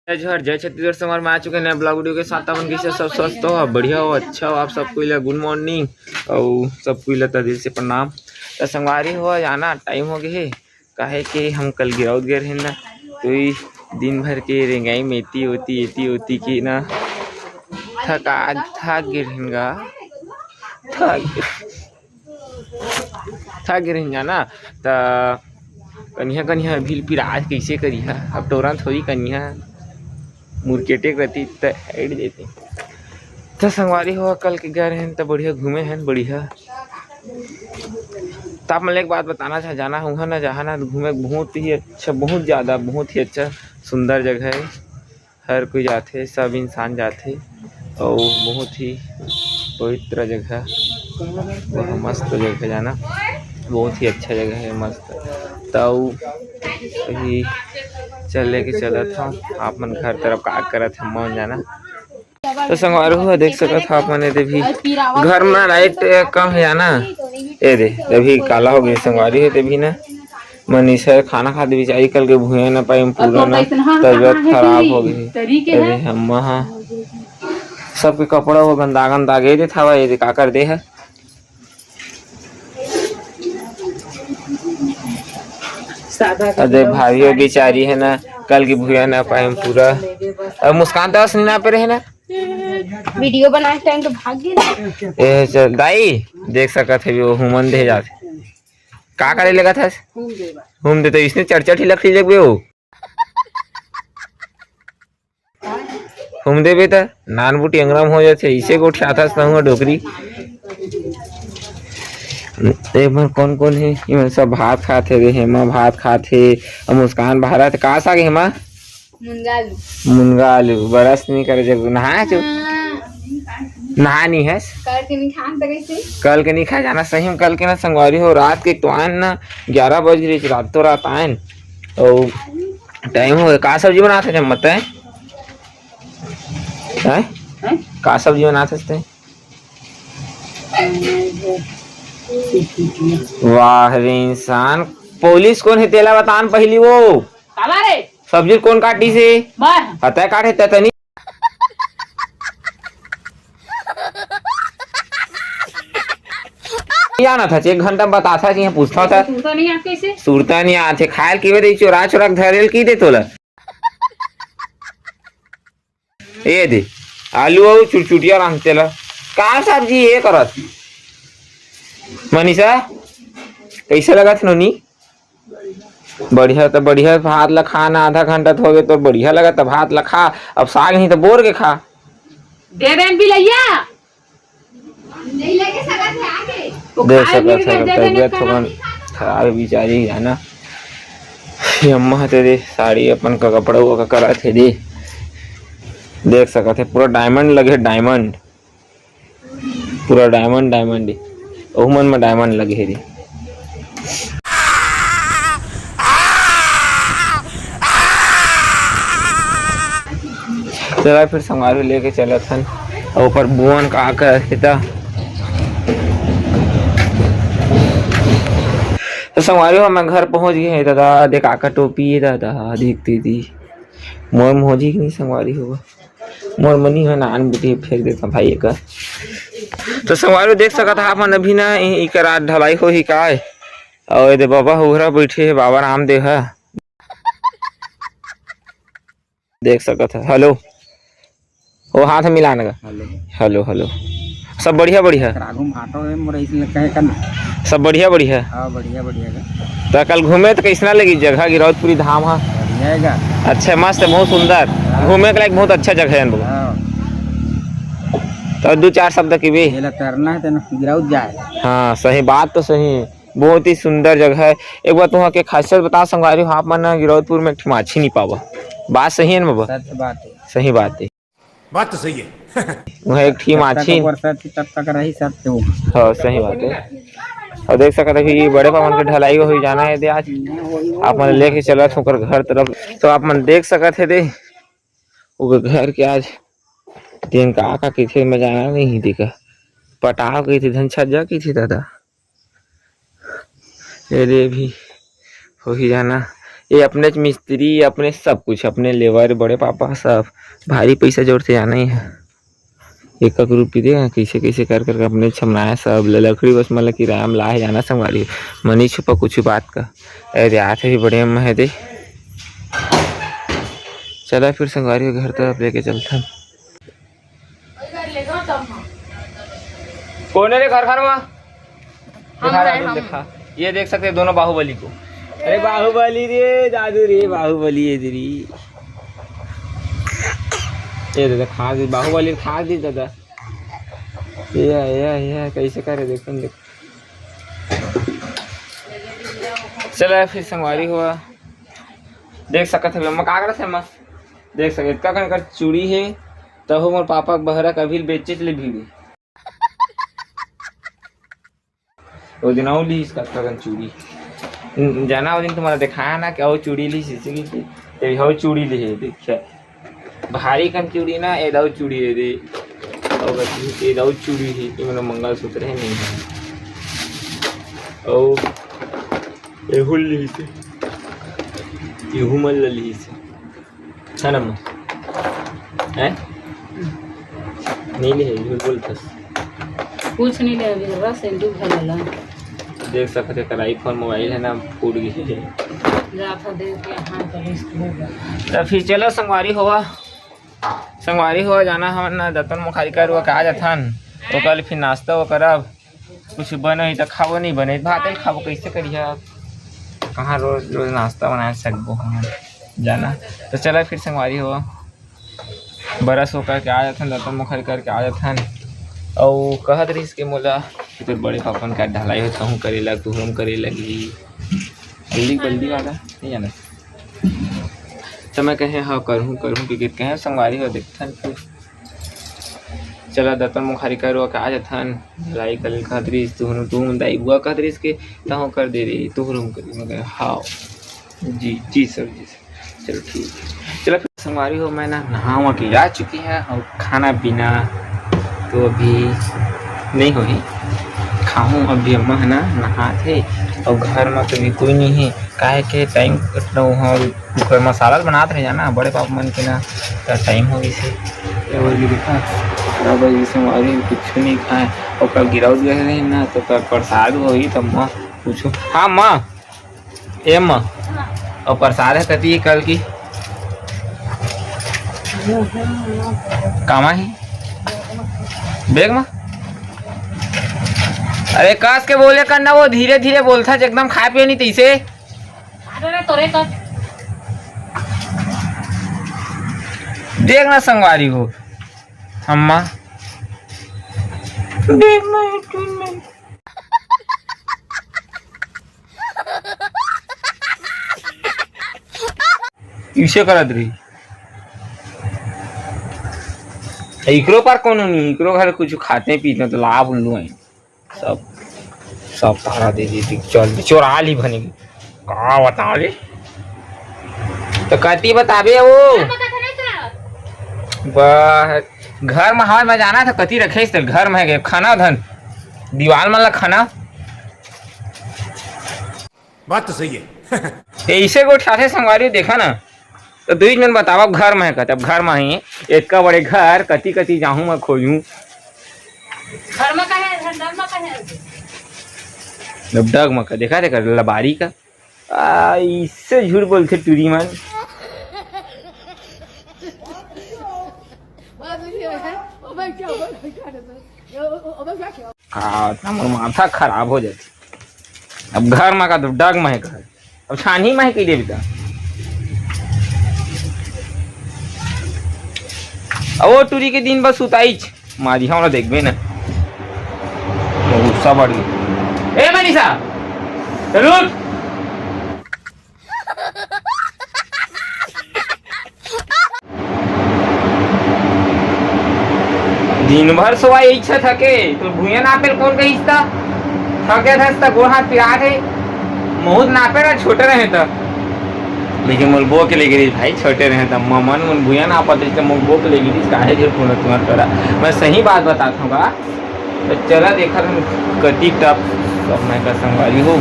जय जय छत्तीसगढ़ समार में आ चुके हैं नए ब्लॉग वीडियो के साथ। अपन कैसे सब स्वस्थ हो, बढ़िया हो, अच्छा हो। आप सबको गुड मॉर्निंग और सबको लता दिल से प्रणाम। तो संगवारी हो जाना टाइम हो गए काहे कि हम कल गिरौत गए हैं ना, तो दिन भर के रेंगाई में एती होती कि ना थक गिरेगा थक गिर जाना। तो कन्या भील फिर आज कैसे करिया, अब टोरन थोड़ी कन्या मुर्केटे रहती तो हेड देती। तो संगवारी हो कल के गए हैं तो बढ़िया घूमे हैं बढ़िया। तो आप मतलब एक बात बताना चाह जाना हूँ ना, जहाँ ना घूमे बहुत ही अच्छा, बहुत ज़्यादा बहुत ही अच्छा सुंदर जगह है। हर कोई जाते, सब इंसान जाते और बहुत ही पवित्र जगह, बहुत मस्त जगह जाना, बहुत ही अच्छा जगह है मस्त। तो वही चले के चला था आप मन घर तरफ का करत हम मन जाना। तो संगवारी हुआ देख सकता था आप मैंने भी घर में लाइट कम है ना, ये दे अभी काला हो गया संगवारी है भी ना। मनीषा खाना खाते बेचारी कल के भूया ना पाई पूरा ना, तबियत खराब हो गई। अरे हम सबके कपड़ा वो गंदा गए था, ये का कर दे है। अरे भाइयों बेचारी है ना, कल की भूया ना पाए पूरा। अब मुस्कान तो असली ना पे रहे ना, वीडियो बनाए टाइम तो भाग गए। चल दाई देख सकत है वो हुमन दे जाते का करे लगा था हुम दे, तो इसने चर्चा ठीक लग लगे वो हुम दे बे तो नान बूटी अंगरम हो जाते इसे को उठाता था डोकरी। कौन कौन है इमन सब भात खाते रे, हेमा भात खाते और मुस्कान भारत का साग हेमा मुनगा आलू बरस नहीं करे जब नहा जो नहा नहीं है कल के नहीं खा जाना सही में। कल के ना संगवारी हो रात के तो आन ना 11 बज रही रात तो रात आन और टाइम हो का सब्जी बनाते जब मत है का सब्जी बनाते। वाह रे इंसान, पुलिस कौन है तेला बतान पहली वो सब्जी कौन काटी से हता काटे तनी आना था, एक घंटा बता था कि पूछता था सुरता नहीं आते खायल की दे चोरा चोरा धरेल की दे तोला ये दे आलू और चुटचुटिया रंग तेला का सब्जी ये करत। मनीषा कैसे लगा था नोनी? बढ़िया तो बढ़िया भात ला खाना आधा घंटा तो हो गया तो बढ़िया लगा तो भात ला खा, अब साग नहीं तो बोर के खा दे दें भी लैया नहीं लेके सकत है आगे देख सकत है तबियत थोड़ा खराब बेचारी है ना। अम्मा तेरे साड़ी अपन का कपड़ा वो का करा थे दे देख सकत है पूरा डायमंड लगे, डायमंड पूरा डायमंड ओमन में डायमंड लगे है रे। चला फिर संगारू लेके चला था और ऊपर बुआन का आकर तो संगवारी हो मैं घर पहुंच गए दादा देख आका टोपी है दादा देखती थी मोर मोजी की नहीं संगवारी होगा मोर मनी है नान बेटी फेंक देता भाई का। तो संगवारी देख सकता था अपन अभी ना एक रात ढलाई हो ही का और ये बाबा हुरा बैठे है बाबा रामदेव है देख सकता है। हेलो वो हाथ मिलाने का हेलो हेलो सब बढ़िया सब बढ़िया तो कल घूमे तो कैसा लगी जगह गिरौतपुरी धाम है अच्छा मस्त बहुत सुंदर घूमे के लायक बहुत अच्छा जगह है। तो 2-4 शब्द की भी करना है तो गिरौत जाए। हाँ सही बात तो सही बहुत ही सुंदर जगह है। एक बार तुम के खासियत बता संगवारी हो आप मन गिरौतपुर में माछी नहीं पावा, बात सही है ना बाबा? सही बात है, बात तो सही है। वह एक ठीक माछी तब तक रही सब हाँ सही बात है। और देख सकते अभी बड़े पवन के ढलाई हो जाना है दे आज आप मन लेके चला होकर घर तरफ। तो आप मन देख सकते दे वो घर के आज दिन का किथे में जाना नहीं देखा पटाव गई थी धन छज्जा की थी दादा ये भी हो ही जाना। ये अपने मिस्त्री, अपने सब कुछ, अपने लेबर, बड़े पापा सब। भारी पैसा जोड़ से आना ही है। 1 रुपये दे कैसे कैसे कर कर अपने छमनाया सब लकड़ी बस मतलब किराया में लाए जाना संगवारी मनी छुपा कुछ बात का। अरे आते भी बड़े अम्मा है दे। चला फिर संगवारी घर तरफ लेके चलता। कौन है रे घर में? देखा ये देख सकते दोनों बाहुबली को। अरे बाहुबली रे दादू रे, बाहुबली है तेरी। ये दादा खा दी बाहुबली, खा दी दादा। ये कैसे करे देख तुम देख। चला फिर संगवारी हुआ देख सकत है अम्मा का करत है। अम्मा देख सके इतना कर चूड़ी है तब तो मोर पापा बहरा कभी बेचे चले भीगे वो दिन ली इसका चूड़ी जाना वो दिन तुम्हारा दिखाया ना क्या वो चूड़ी ली शीशे की हो चूड़ी ली है देखिए भारी कन चूड़ी ना एदाऊ चूड़ी है दे एदाऊ चूड़ी है ये मेरा मंगलसूत्र है नहीं और एहू ली से एहू मल ली से है ना हैं नहीं ले झूठ बोलता कुछ नहीं ले अभी बस सिंदूर भरला देख सकते हैं कलाई फोन मोबाइल है ना फूट गई है जाफा दे के हां पर इसको तो फिर चलो संगवारी हुआ जाना हम ना दतन मुखारी कर हुआ का जाथन तो कल फिर नाश्ता वो करब कुछ बनो तो खाओ नहीं बने भात खाओ कैसे करिए कहाँ रोज रोज नाश्ता बना सकबो हम जाना। तो चला फिर संगवारी हुआ बरस होकर के आ जाथन दतन मुखारी करके आ जाथन और कहत रही इसके मोला कि तो बड़े पापन का ढलाई हो कहूँ करे लग तू हम करे लगी जल्दी बल्दी वाला नहीं जाना तो मैं कहे हाँ करूँ क्योंकि कहें संगवारी हो देखथन फिर चला दतन मुखारी कर आ जाथन ढलाई कर कहत रही तू दाई बुआ कहत रही इसके तहूँ कर दे रही तू हम करी मैं कहे हाँ जी सर जी सर चलो ठीक है। चलो फिर संगवारी हो मैं ना नहा के जा चुकी है और खाना पीना तो अभी नहीं हो ही खाऊँ अभी अम्मा है ना नहा थे और घर में कभी कोई नहीं है काहे के टाइम घर मसाला बनाते रहे जाना बड़े पाप मन के ना टाइम हो गई से देखा संगवारी कुछ नहीं खाए और कल गिराउत गए रहे ना तो कल प्रसाद होगी तो माँ पूछो हाँ माँ ए माँ और प्रसाद है कती कल की कामा ही बैग में अरे कस के बोले करना वो धीरे धीरे बोलता एकदम खाए पिए नहीं तीसे देखना संगवारी हो अम्मा इसे करत रही इकरो पर कौन नहीं इकरो घर कुछ खाते पीते तो लाभ उल्लू है सब तारा दे दी चल चोरा ली बनेगी कहाँ बता ले तो कती बताबे वो घर में हवा में जाना था कती रखे तो घर में गए खाना धन दीवार में खाना बात तो सही है ऐसे को ठाठे संगवारी देखा ना तो दुई जन बतावा घर में है तब घर में ही इतना बड़े घर कती कती जाऊँ मैं खोजूँ घर में डग में का देखा देखा लबारी का इससे झूठ बोलते टूरी मन माथा खराब हो जाती अब घर में का तो डग में है घर अब छानी में है कही दे बेटा वो टूरी के दिन बस उताई मारी हम देखबे ना गुस्सा बढ़ गई ए मनीषा जरूर दिन भर सोआ इच्छा थके तो भूया नापे कौन कही थके था गोड़ हाथ पिरा थे बहुत नापे ना छोटे रहे तो लेकिन मोल बो के ले गई भाई छोटे रहे तब मन मन भूया ना पाते तो मोल बो के ले गई काहे जो फोन तुम्हारा करा मैं सही बात बताता हूँ तो चला देखा कति टप सब मैं का संगवारी हो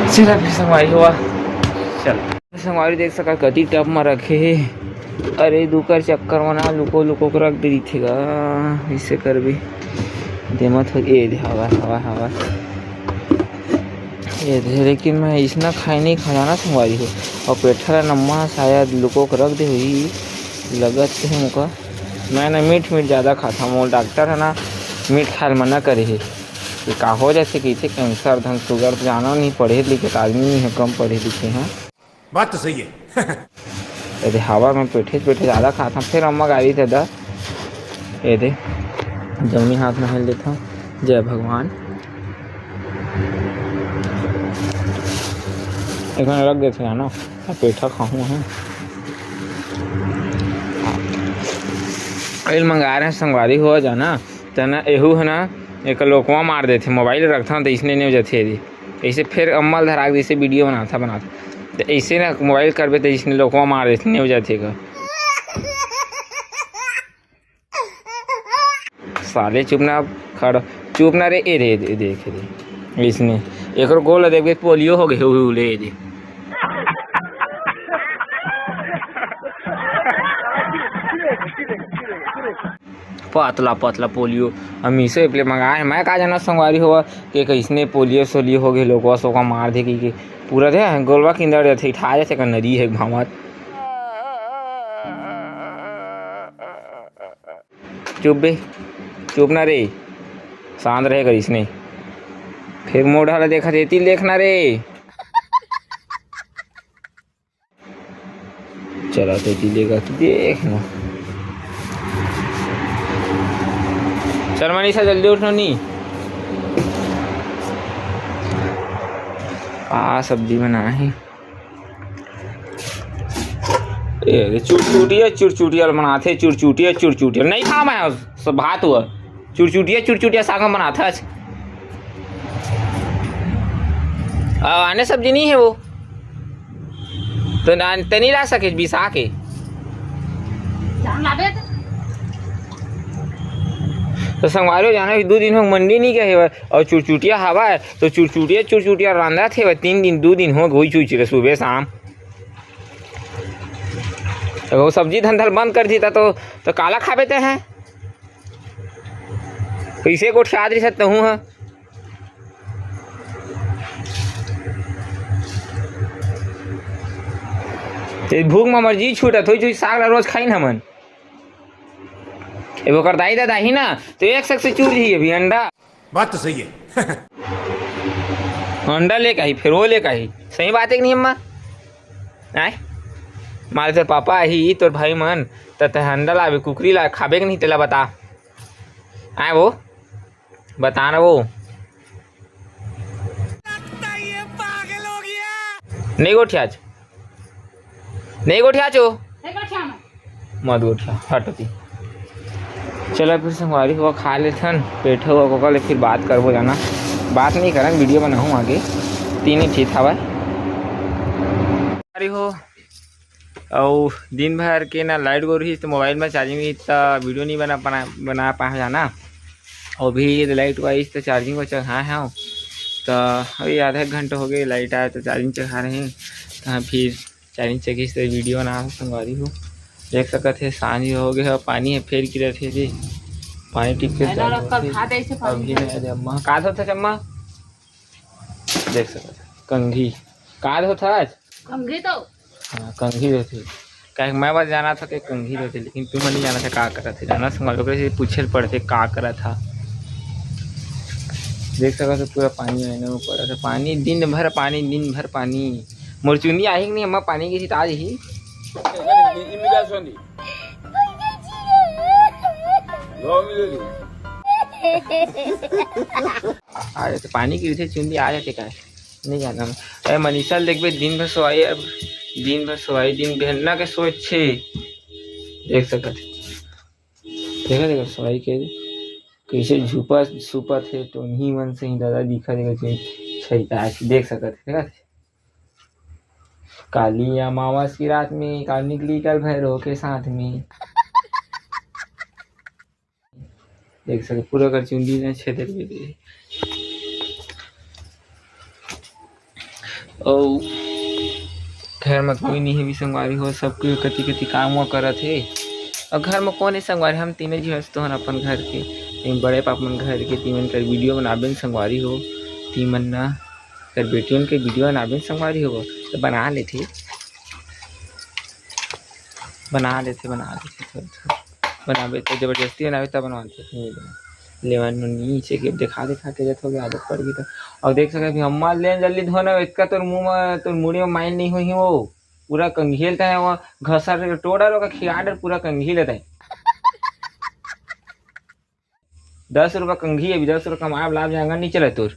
चला फिर संगवारी हुआ चल संगवारी देख सका कति टप में रखे हे। अरे दुकर चक्कर में ना लुको लुको को रख दी थेगा इससे कर भी देमत हो ये हवा हवा हवा ये दे। लेकिन मैं इसना खाई नहीं खाना ना संगवारी हो और पेठा नम्मा शायद लुको को रख दे हुई लगत है मुका। मैं ना मीठ ज़्यादा खाता हूँ। मोल डॉक्टर है ना मीठ खाए मना करे है कि का हो जाते कि कैंसर धन शुगर तो जाना नहीं पढ़े लिखे आदमी है कम पढ़े लिखे हैं। बात तो सही है। ये हवा में पेठे ज़्यादा खाता हूँ। फिर अम्मा गाड़ी थे दा ये दे जमी हाथ में हिल देता हूँ। जय भगवान एक रख देते हैं ना पेठा खाऊँ हैं। ऑयल मंगा रहे हैं संगवारी हो जाना तो ना एहू है ना एक लोकवा मार देते मोबाइल रखता हूँ तो इसने नहीं हो जाते यदि ऐसे फिर अम्मल धरा जैसे वीडियो बनाता तो ऐसे ना मोबाइल करबे तो इसने लोकवा मार देते नहीं हो जाते का साले चुपना खड़ा चुपना रे ए रे देख रे इसने एक गोल देख पोलियो हो गए ले दे पतला पतला पोलियो हम मीशो पे मंगाए। मैं का जाना संगवारी हुआ कि कैसने पोलियो सोलियो हो गए लोगवा सोका मार दे कि पूरा दे गोलवा के अंदर थे ठा जाते का नदी है भावत। चुप बे चुप ना रे शांत रहेगा इसने फिर मोड़ हाल देखा देती देखना रे चला देती लेगा तो देखना। चल मनीषा जल्दी उठो नहीं सब्जी बनाना है। चुरचुटिया बनाते चुरचुटिया नहीं खा मैं सब भात हुआ चुरचुटिया साग में बनाता है। आने सब्जी नहीं है वो तो नहीं ला सके बिसा के तो संगवारी जाना 2 दिन हो मंडी नहीं गए और चुरचुटिया हवा है तो चुरचुटिया रांधा थे 3 दिन 2 दिन हो गई चुरचुरे सुबह शाम तो वो सब्जी धंधा बंद कर देता तो काला खा बेते हैं कैसे को याद रह सकता हूँ। भूख में मर्जी छूटत हो साग रोज खाई ना मन वो कर दाई दादा ही ना तो एक शख्स से चूर ही अभी अंडा बात तो सही है। अंडा लेकर आई फिर वो लेकर आई सही बात है कि नहीं अम्मा आए मारे तेरे पापा ही तोर भाई मन तो अंडा लावे कुकरी ला खाबे कि नहीं तेला बता आए वो बता ना वो नहीं गोठियाच नहीं गोठियाचो मत गोठिया हटती। चलो फिर संगवारी हुआ खा लेथन पेठा हुआ को कल फिर बात करबो जाना बात नहीं करन वीडियो बनाऊँ आगे 3 ही ठीक हवा हो और दिन भर के ना लाइट गो रही तो मोबाइल में चार्जिंग रही तो वीडियो नहीं बना पा जाना और भी लाइट आई तो चार्जिंग को चढ़ाए हैं तो अभी आधा 1 घंटा हो गए लाइट आया तो चार्जिंग चढ़ा रहे हैं तो फिर चार्जिंग चढ़ी तो वीडियो बना संगवारी हो देख सकते थे सांझ हो गए और पानी है फेर की रहते थे पानी टिप के अम्मा का होता चम्मा देख सकते कंघी का होता आज कंघी तो हाँ कंघी रहती क्या मैं बस जाना था कि कंघी रहती लेकिन तुम नहीं जाना था का करा थे जाना से पूछे पड़ते का करा था। देख सकते पूरा पानी आने में पड़ा था पानी दिन भर पानी मुरचुंदी आई कि नहीं अम्मा पानी की थी आज ही आ जाते पानी की थे चुंदी आ जाते क्या नहीं जाना अरे मनीषा देखबे दिन भर सोई अब दिन भर सोई दिन घंटा के सोच छे देख सकते देखा सोई के कैसे झुपा सुपा थे तो नहीं मन से ही दादा दिखा देगा छैता देख सकते देखा काली अमावस की रात में काल निकली कल भैरव के साथ में देख सकते पूरा कर चुंदी ने छेद और घर में कोई नहीं है भी संगवारी हो, सब कोई कति कति काम करत है। और घर में कौन है संगवारी, हम तीनों जी हंसते हैं अपन घर के, बड़े पापा मन घर के तीमन कर वीडियो बनाबे संगवारी हो, तीमन ना कर बेटियों के वीडियो बनाबे संगवारी हो तो बना लेते थोड़ा थोड़ा बनाबे तो जबरदस्ती बनाबे तब बनवाते थे लेवन नीचे के दिखा के जत हो गया आदत पड़ गई। तो और देख सके भी हम ले जल्दी धोना इसका तोर मुँह में तोर मुड़ी में माइन नहीं हुई वो पूरा कंघीलता है, वो घसा टोड़ा लोग खिया पूरा कंघील है। 10 रुपया कंघी अभी 10 रुपया कमाए लाभ जाएगा नहीं चले तोर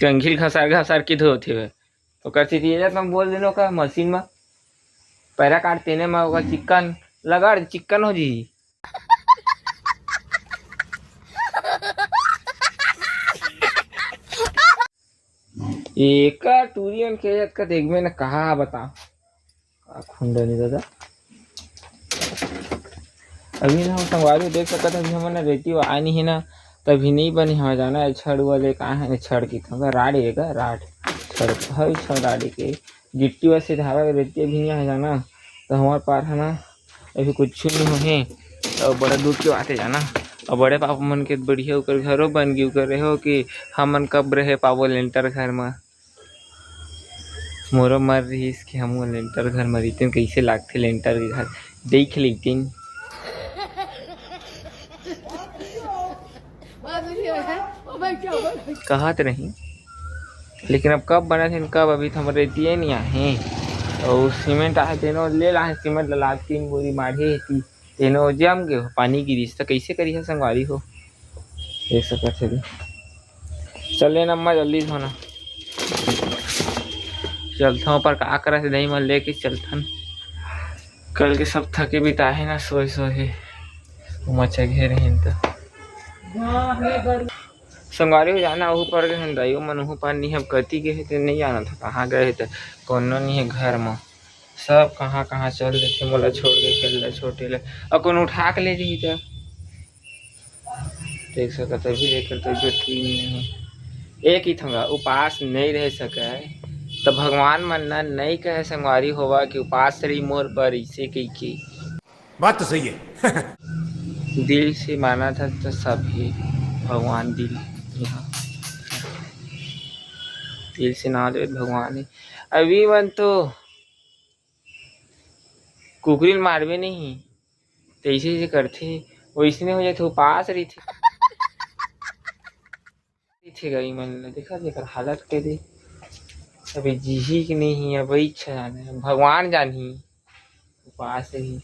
कंघील घसार के धोते हुए तो करती थी तुम बोल देनो का मशीन में पैरा काटते ने में होगा चिकन लगा चिकन हो जी। एक टूरियन के का देखबे ना कहा बता खुंडा नहीं दादा अभी ना हम संगवारी देख सकते हैं। अभी हमने रेती वो आई नहीं है ना तभी नहीं बनी हमें जाना है छड़ वाले कहाँ है छड़ की था राड है का राड छड़ है छड़ राडी के गिट्टी वैसे धारा रेती भी नहीं है जाना तो हमारे पार है ना अभी कुछ नहीं है। और बड़ा दूर की बात है जाना और बड़े पापा मन के बढ़िया उकर घरों बन गई कर रहे हो कि हम मन कब रहे पावो लेंटर घर में मोरो मर रही इसके हम लेंटर घर में रहते कैसे लागते लेंटर के घर देख लेते कहत नहीं लेकिन अब कब बना थे कब अभी तो हमारे रहती है नहीं आए और सीमेंट आए तेनो ले ला सीमेंट ला 3 बोरी माढ़े थी तेनो जम गए पानी की रिश्ता कैसे करी है संगवारी हो देख सकते थे। चले न अम्मा जल्दी धोना चलता हूँ पर का करा से दही मन लेके चलथन कल के सब थके बिताहे ना सोए मचा घेर संगवारी हो जाना वह पर गए दाइयों मन वह पर नहीं हम कति गए थे नहीं जाना था कहाँ गए थे कोनो नहीं है घर में सब कहाँ कहाँ चल रहे थे मोला छोड़ के खेल छोटे ले और कौन उठा के ले जी तो देख सका तभी लेकर तो जो ठीक नहीं एक ही थंगा उपास नहीं रह सके तो भगवान मन ना नहीं कहे संगवारी होवा कि उपास रही मोर पर इसे कही की बात तो सही है। दिल से माना था तो सभी भगवान दिल यहाँ दिल से ना ले भगवान अभी मन तो कुकरी मारवे नहीं तो ऐसे करते वैसे नहीं हो जाते उपास रही थी गई मन देखा देख हालत के दे अभी जी की नहीं है वही इच्छा जाने भगवान जानी उपास रही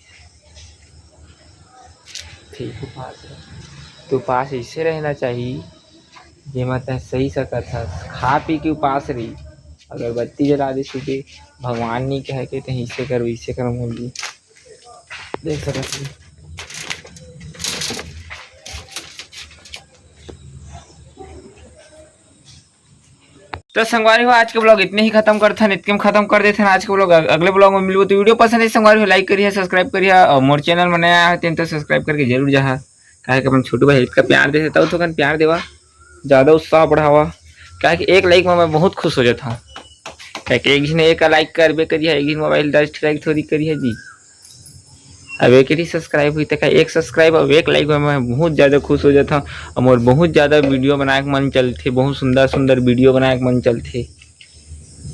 ठीक उपास तो उपास ऐसे रहना चाहिए जे मतलब सही सकत है खा पी के उपास रही अगरबत्ती जला दे सुबह भगवान नहीं कह के तो ऐसे कर वैसे कर बोली देख सकते तो संगवारी हो आज के ब्लॉग इतने ही खत्म करते हैं इतने खत्म कर देते हैं आज के ब्लॉग अगले ब्लॉग में मिलूँ तो वीडियो पसंद है संगवारी हो लाइक करिए सब्सक्राइब करिए और मोर चैनल में नया है तो सब्सक्राइब करके जरूर जा क्या अपन छोटू भाई का प्यार दे देता हूँ तो प्यार देवा ज़्यादा उत्साह बढ़ावा क्या कि एक लाइक में मैं बहुत खुश हो जाता हूँ क्या कि एक ने एक लाइक करबे करिए एक मोबाइल 10 लाइक थोड़ी करिए जी अब एक ही सब्सक्राइब हुई तो एक सब्सक्राइब और एक लाइक में मैं बहुत ज़्यादा खुश हो जाता हूँ और बहुत ज़्यादा वीडियो बनाए के मन चलते बहुत सुंदर सुंदर वीडियो बनाए के मन चलते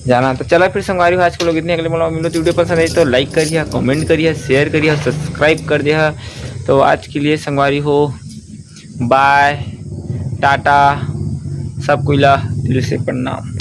जाना तो चला फिर संगवारी आज के लोग इतने अगले मिलो तो वीडियो पसंद आई तो लाइक करिए कमेंट करिए शेयर करिए सब्सक्राइब कर दिया। तो आज के लिए संगवारी हो बाय टाटा सब कोई ला दिल से प्रणाम।